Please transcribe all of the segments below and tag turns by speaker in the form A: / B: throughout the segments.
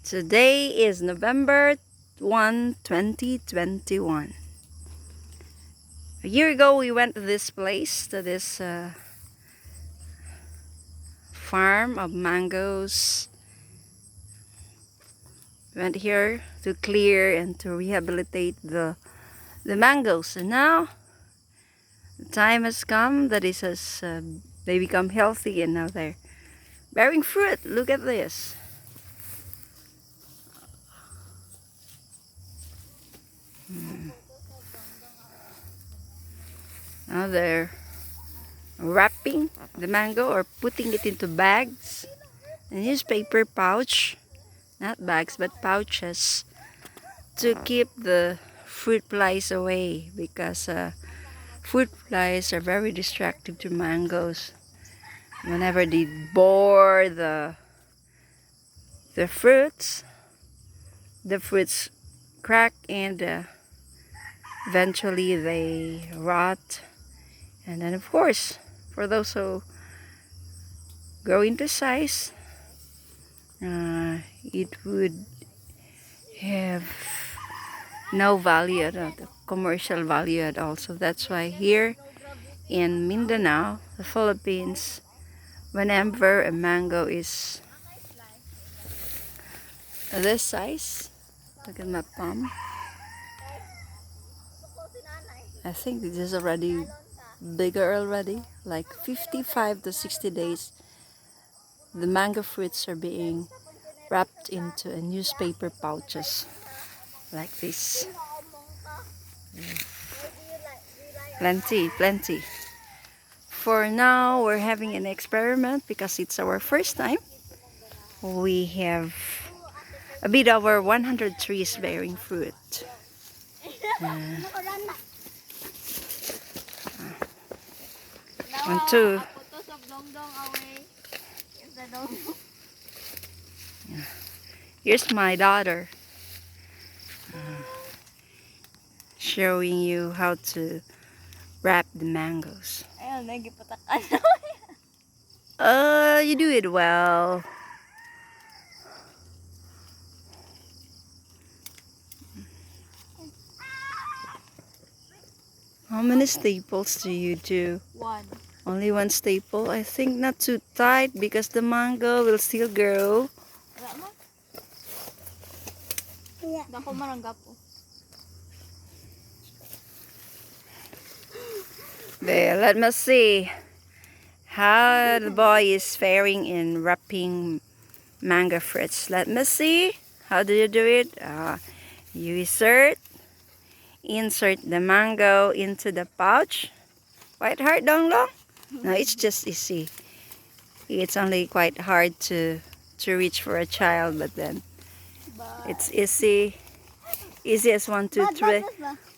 A: Today is November 1, 2021. A year ago, we went to this place, to this farm of mangoes. We went here to clear and to rehabilitate the mangoes. And now, the time has come that they become healthy and now they're bearing fruit. Look at this. Now they're wrapping the mango or putting it into bags, a newspaper pouch, not bags but pouches, to keep the fruit flies away, because fruit flies are very destructive to mangoes. Whenever they bore the fruits, the fruits crack and eventually they rot. And then of course, for those who grow into size, it would have no value at all, the commercial value at all. So that's why here in Mindanao, the Philippines, whenever a mango is this size, look at my palm. I think this is already bigger already, like 55 to 60 days. The mango fruits are being wrapped into a newspaper pouches like this. Plenty. For now, we're having an experiment because it's our first time. We have a bit over 100 trees bearing fruit. One, two. Here's my daughter showing you how to wrap the mangoes. You do it well. How many staples do you do?
B: One.
A: Only one staple? I think not too tight because the mango will still grow. There, let me see how the boy is faring in wrapping mango fruits. Let me see. How do you do it? You insert the mango into the pouch. Quite hard, Dong Long? No, it's just easy. It's only quite hard to reach for a child, but then it's easy. Easy as 1, 2, 3.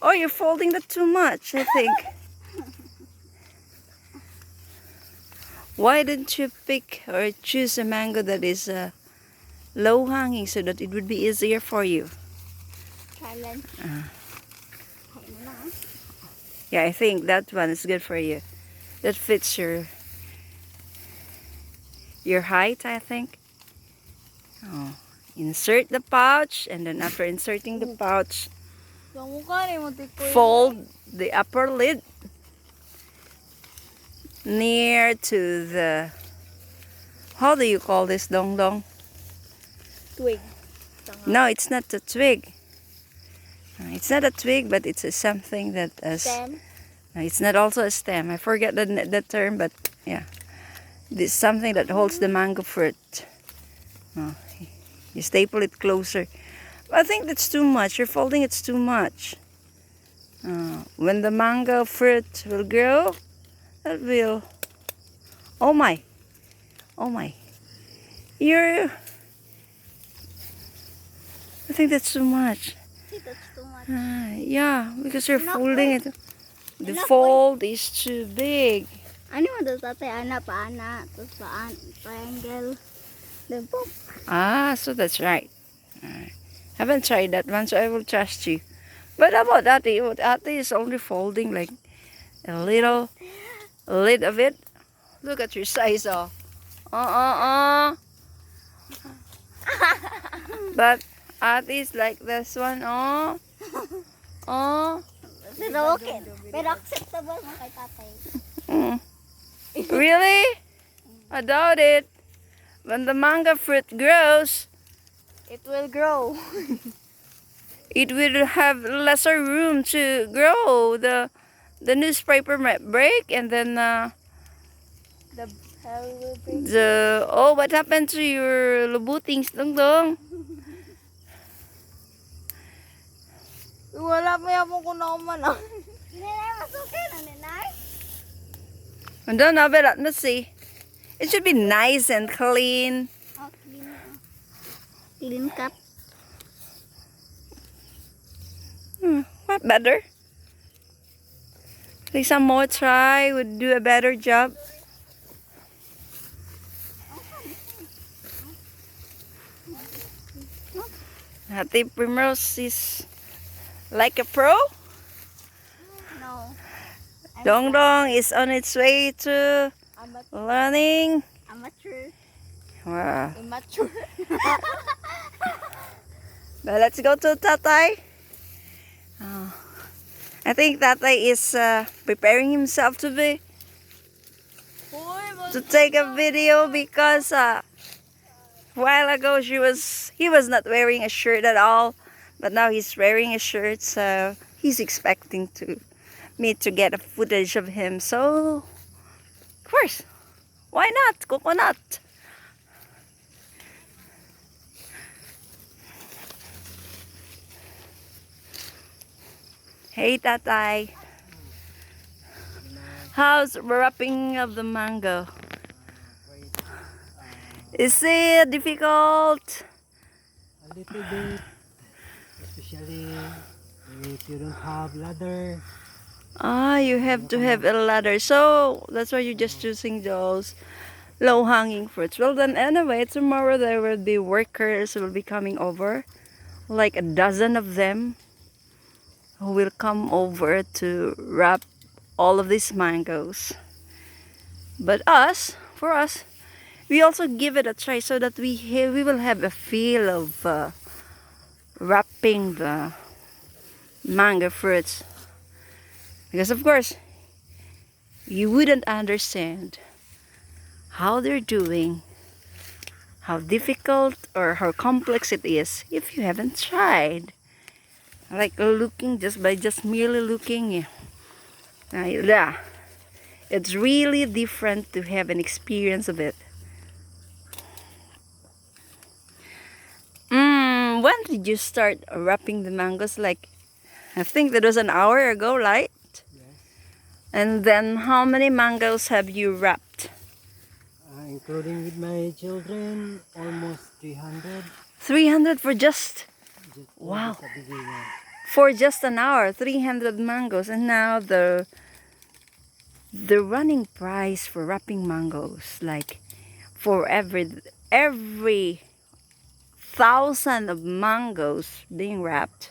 A: Oh, you're folding that too much, I think. Why didn't you pick or choose a mango that is low hanging so that it would be easier for you? Yeah, I think that one is good for you. That fits your height, I think. Oh, insert the pouch, and then after inserting the pouch, fold the upper lid near to the, how do you call this, Dong Dong?
B: Twig.
A: No, it's not a twig. It's not a twig, but it's something that
B: Stem.
A: It's not also a stem. I forget the term, but yeah, this is something that holds the mango fruit. You staple it closer. I think that's too much. You're folding it's too much. When the mango fruit will grow, that will. Oh my! I think that's too much.
B: That's too much.
A: Yeah, because you're folding it. The fold is too big.
B: Ano mo doon tatay? Ana, tapos triangle. Then boom.
A: So that's right. Haven't tried that one, so I will trust you. But how about Ate? Ate is only folding like a little lid of it. Look at your size, oh. But is like this one, oh. Oh.
B: Pero okay. Pero acceptable mo kay tatay.
A: Mm. Really? I doubt it. When the manga fruit grows,
B: It will grow.
A: it will have lesser room to grow. The newspaper might break, and then
B: The hell will break.
A: what happened to your lubutings, dong dong?
B: Wala mo yapon ko na man. Ninay, masukin na ninay.
A: And don't know, but let's see. It should be nice and clean.
B: Oh, clean. Clean cut.
A: What better? I think some more try would do a better job. Ate Primrose is like a pro.
B: No.
A: Dong Dong is on its way to learning.
B: Amateur.
A: Wow.
B: Immature.
A: But let's go to Tatay. I think Tatay is preparing himself to take a video because a while ago he was not wearing a shirt at all, but now he's wearing a shirt, so he's expecting me to get a footage of him. So of course, why not? Coconut. Hey Tatay. How's wrapping of the mango? Is it difficult?
C: A little bit, especially if you don't have ladder.
A: You have to have a ladder. So that's why you're just choosing those low-hanging fruits. Well then anyway, tomorrow there will be workers who will be coming over. Like a dozen of them who will come over to wrap all of these mangoes. But for us, we also give it a try so that we will have a feel of wrapping the mango fruits. Because of course, you wouldn't understand how they're doing, how difficult or how complex it is if you haven't tried. Like looking just merely looking. Yeah, it's really different to have an experience of it. When did you start wrapping the mangoes? Like, I think that was an hour ago, right?
C: Yes.
A: And then how many mangoes have you wrapped?
C: Including with my children, almost 300.
A: 300 for just
C: Wow. Just a beginner.
A: for just an hour, 300 mangoes. And now the running price for wrapping mangoes, like for every 1,000 of mangoes being wrapped,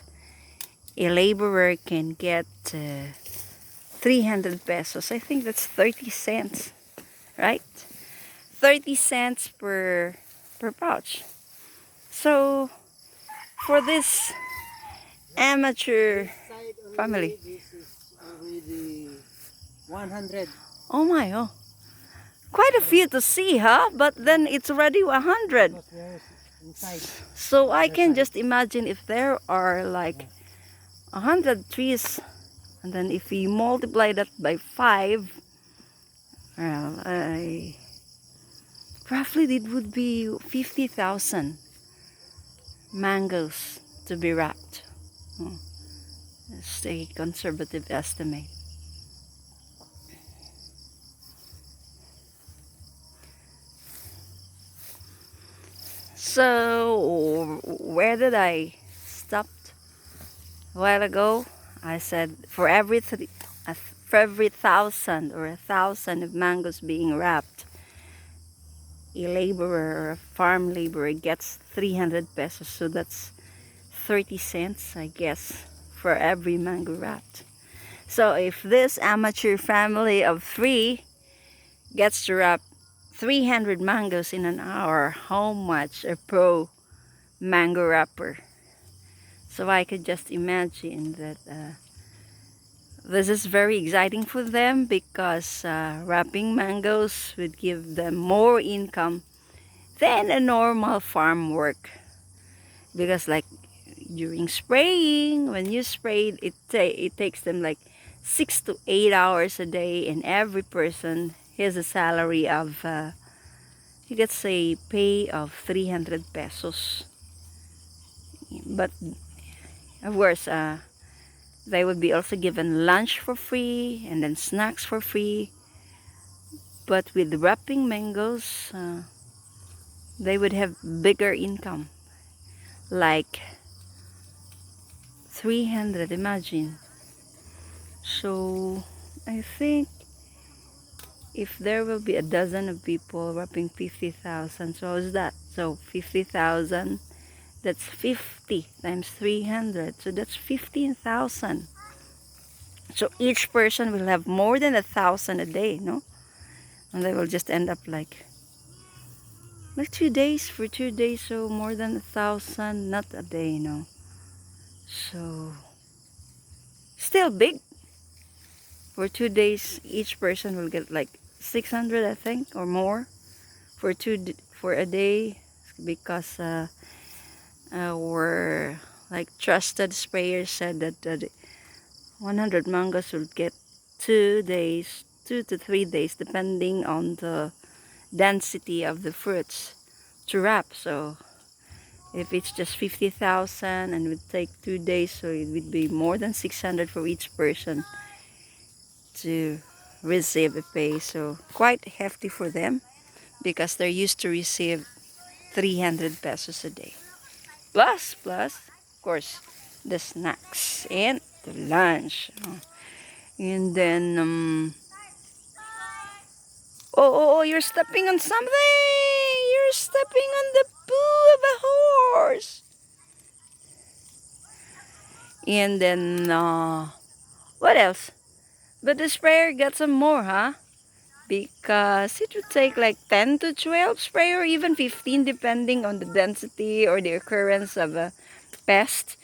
A: a laborer can get 300 pesos. I think that's 30 cents, right? 30 cents per pouch. So for this amateur family,
C: This is already 100.
A: oh my, oh, quite a few to see, huh? But then it's already 100.
C: Because we're inside.
A: So I can just imagine if there are like 100 trees, and then if we multiply that by 5, well, roughly it would be 50,000 mangoes to be wrapped. It's a conservative estimate. So where did I stop a while ago? I said for every 1,000 or 1,000 of mangoes being wrapped, a laborer or a farm laborer gets 300 pesos. So that's 30 cents, I guess, for every mango wrapped. So if this amateur family of 3 gets to wrap 300 mangoes in an hour, how much a pro mango wrapper. So I could just imagine that this is very exciting for them because wrapping mangoes would give them more income than a normal farm work. Because like during spraying, when you spray it, it takes them like 6 to 8 hours a day, and every person has a salary of you get say pay of 300 pesos. But of course, they would be also given lunch for free and then snacks for free. But with wrapping mangoes, they would have bigger income, like 300, imagine. So I think if there will be a dozen of people wrapping 50,000, so how's that? So 50,000, that's 50 times 300, so that's 15,000. So each person will have more than 1,000 a day, no? And they will just end up like 2 days, for 2 days, so more than 1,000, not a day, no? So still big. For 2 days, each person will get like 600, I think, or more for for a day, because our like trusted sprayers said that 100 mangoes will get 2 days, 2 to 3 days, depending on the density of the fruits to wrap. So if it's just 50,000 and would take 2 days, so it would be more than 600 for each person to receive a pay. So quite hefty for them because they're used to receive 300 pesos a day. Plus, of course, the snacks and the lunch. And then, oh, you're stepping on something! You're stepping on the poo of a horse! And then, what else? But the sprayer got some more, huh? Because it would take like 10 to 12 spray, or even 15, depending on the density or the occurrence of a pest.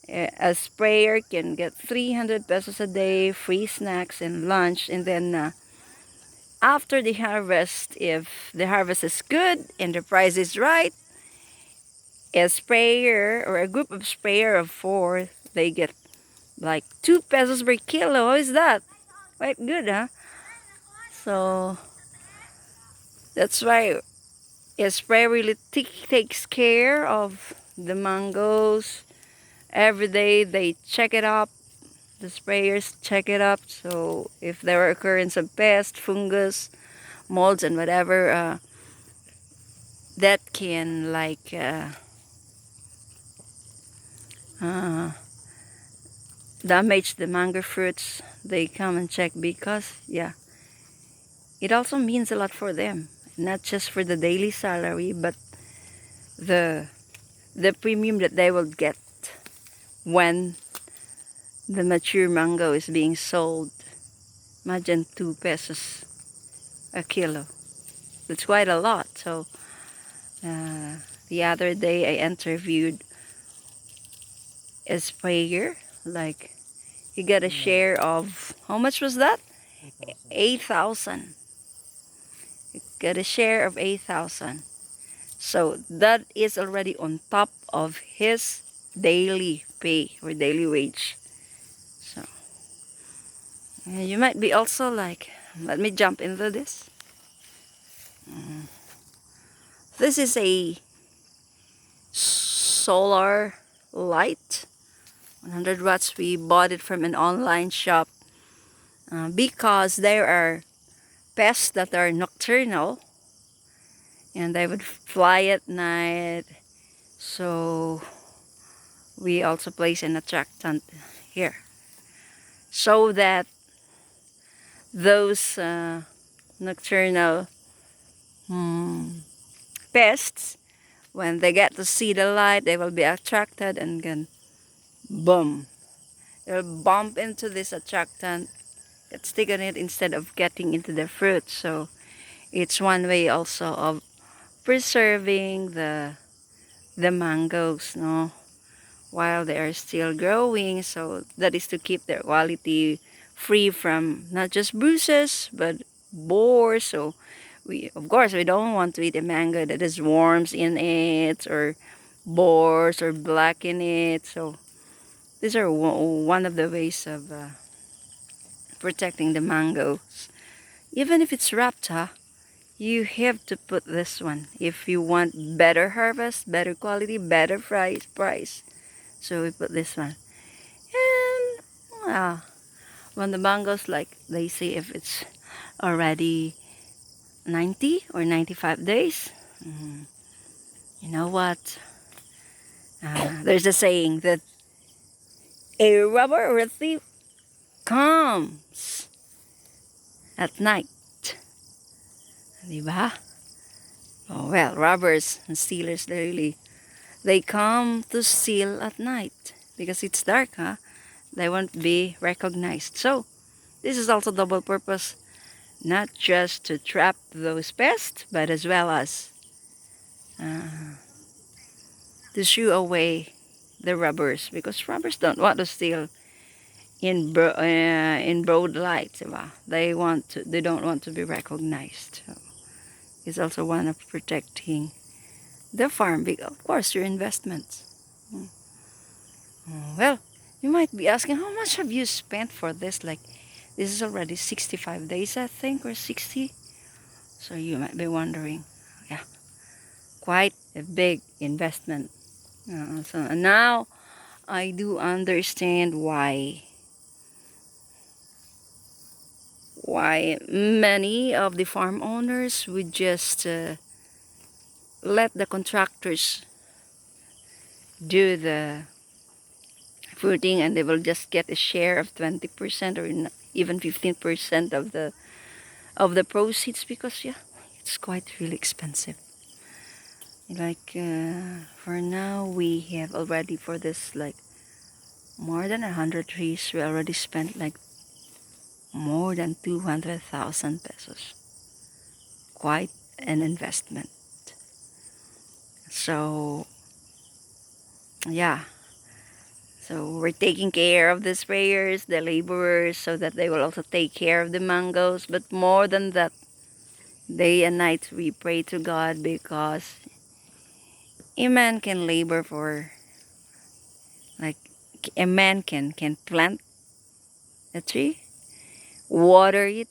A: A sprayer can get 300 pesos a day, free snacks and lunch. And then after the harvest, if the harvest is good and the price is right, a sprayer or a group of sprayer of 4, they get like 2 pesos per kilo. How is that? Quite good, huh? So that's why a spray really takes care of the mangoes. Every day they check it up. The sprayers check it up. So if there are occurrence of pest, fungus, molds, and whatever that can uh, damage the mango fruits, they come and check, because yeah, it also means a lot for them. Not just for the daily salary, but the the premium that they will get when the mature mango is being sold. Imagine 2 pesos a kilo. That's quite a lot. So the other day I interviewed a sprayer. Like, he got a share of, how much was that? 8,000. Got a share of 8,000. So that is already on top of his daily pay or daily wage. So you might be also like, let me jump into this. This is a solar light, 100 watts. We bought it from an online shop because there are pests that are nocturnal and they would fly at night. So we also place an attractant here so that those nocturnal pests, when they get to see the light, they will be attracted and then boom, they'll bump into this attractant, get stick on it instead of getting into the fruit. So it's one way also of preserving the mangoes, no, while they are still growing. So that is to keep their quality free from not just bruises but borers. So we, of course, we don't want to eat a mango that has worms in it or borers or black in it. So these are one of the ways of protecting the mangoes. Even if it's wrapped, huh? You have to put this one if you want better harvest, better quality, better price. So we put this one. And when the mangoes, like they say, if it's already 90 or 95 days, you know what? There's a saying that a rubber or a thief comes at night. Diba? Oh, well, robbers and stealers, they come to steal at night because it's dark, huh? They won't be recognized. So this is also double purpose, not just to trap those pests, but as well as to shoo away the robbers, because robbers don't want to steal in broad light, diba? They don't want to be recognized. So it's also one of protecting the farm, of course, your investments. Well, you might be asking, how much have you spent for this? Like, this is already 65 days, I think, or 60. So you might be wondering, yeah, quite a big investment. So now I do understand why many of the farm owners would just let the contractors do the fruiting, and they will just get a share of 20% or even 15% of the proceeds, because yeah, it's quite really expensive. Like for now we have already, for this, like more than 100 trees, we already spent like more than 200,000 pesos. Quite an investment. So yeah, so we're taking care of the sprayers, the laborers, so that they will also take care of the mangoes. But more than that, day and night we pray to God, because a man can labor for, like, a man can plant a tree, water it,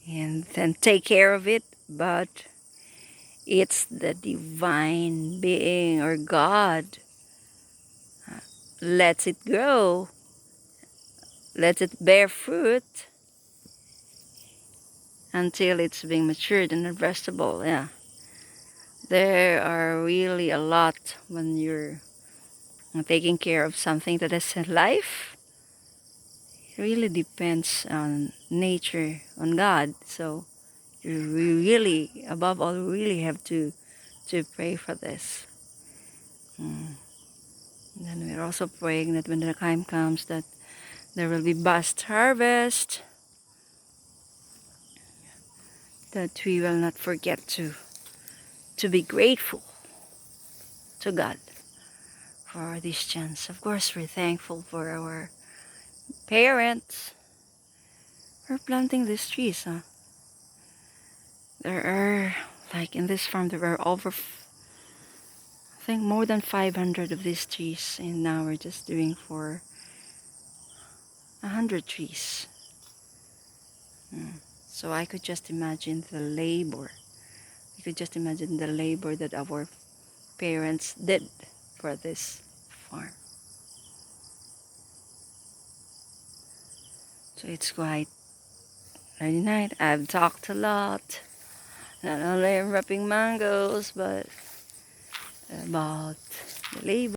A: and then take care of it, but it's the divine being or God lets it grow, lets it bear fruit until it's being matured and harvestable. Yeah, there are really a lot when you're taking care of something that has a life. It really depends on nature, on God. So we really, above all, really have to pray for this. And then we're also praying that when the time comes that there will be vast harvest, that we will not forget to be grateful to God for this chance. Of course, we're thankful for our parents for planting these trees. Huh? There are, like in this farm, there are over, I think, more than 500 of these trees, and now we're just doing for 100 trees. So I could just imagine the labor. You could just imagine the labor that our parents did for this farm. So it's quite very nice. I've talked a lot, not only wrapping mangoes, but about the labor.